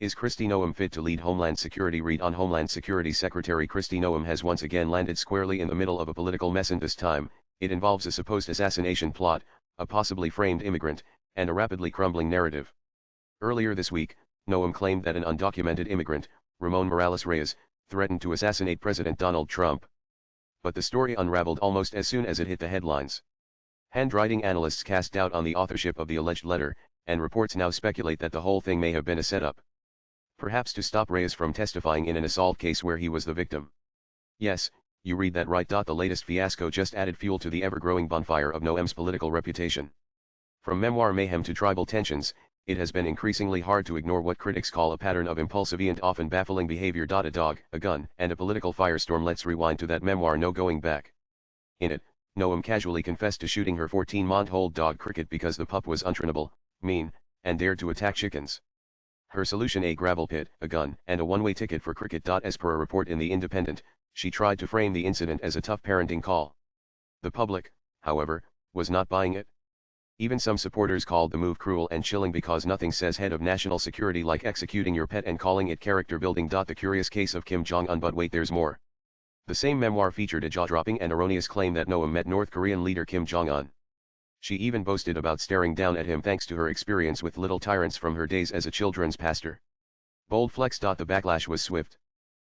Is Kristi Noem fit to lead Homeland Security? Read on. Homeland Security Secretary Kristi Noem has once again landed squarely in the middle of a political mess, and this time, it involves a supposed assassination plot, a possibly framed immigrant, and a rapidly crumbling narrative. Earlier this week, Noem claimed that an undocumented immigrant, Ramon Morales Reyes, threatened to assassinate President Donald Trump. But the story unraveled almost as soon as it hit the headlines. Handwriting analysts cast doubt on the authorship of the alleged letter, and reports now speculate that the whole thing may have been a setup. Perhaps to stop Reyes from testifying in an assault case where he was the victim. Yes, you read that right. The latest fiasco just added fuel to the ever-growing bonfire of Noem's political reputation. From memoir mayhem to tribal tensions, it has been increasingly hard to ignore what critics call a pattern of impulsive and often baffling behavior. A dog, a gun, and a political firestorm. Let's rewind to that memoir No Going Back. In it, Noem casually confessed to shooting her 14-month-old dog Cricket because the pup was untrainable, mean, and dared to attack chickens. Her solution: a gravel pit, a gun, and a one-way ticket for Cricket. As per a report in The Independent, she tried to frame the incident as a tough parenting call. The public, however, was not buying it. Even some supporters called the move cruel and chilling because nothing says head of national security like executing your pet and calling it character building. The Curious Case of Kim Jong-un. But wait, there's more. The same memoir featured a jaw-dropping and erroneous claim that Noem met North Korean leader Kim Jong-un. She even boasted about staring down at him thanks to her experience with little tyrants from her days as a children's pastor. Bold flex. The backlash was swift.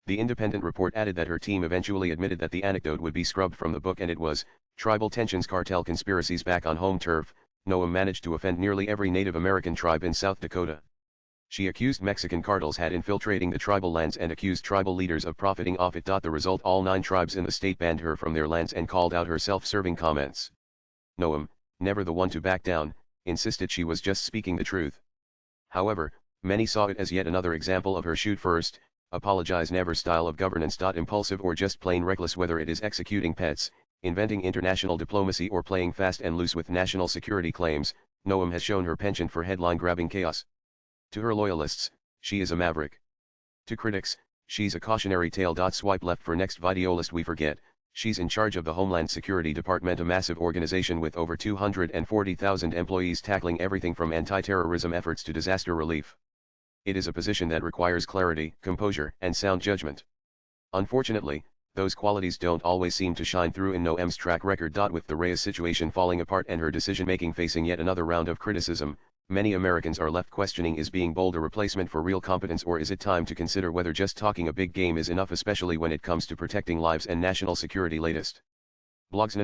The Independent report added that her team eventually admitted that the anecdote would be scrubbed from the book, and it was. Tribal tensions, cartel conspiracies. Back on home turf, Noem managed to offend nearly every Native American tribe in South Dakota. She accused Mexican cartels had infiltrating the tribal lands and accused tribal leaders of profiting off it. The result: all 9 tribes in the state banned her from their lands and called out her self-serving comments. Noem, never the one to back down, insisted she was just speaking the truth. However, many saw it as yet another example of her shoot first, apologize never style of governance. Impulsive or just plain reckless. Whether it is executing pets, inventing international diplomacy, or playing fast and loose with national security claims, Noem has shown her penchant for headline-grabbing chaos. To her loyalists, she is a maverick. To critics, she's a cautionary tale. Swipe left for next video. Lest we forget, she's in charge of the Homeland Security Department, a massive organization with over 240,000 employees tackling everything from anti-terrorism efforts to disaster relief. It is a position that requires clarity, composure, and sound judgment. Unfortunately, those qualities don't always seem to shine through in Noem's track record. With the Reyes situation falling apart and her decision-making facing yet another round of criticism, many Americans are left questioning, is being bold a replacement for real competence, or is it time to consider whether just talking a big game is enough, especially when it comes to protecting lives and national security? Latest blogs.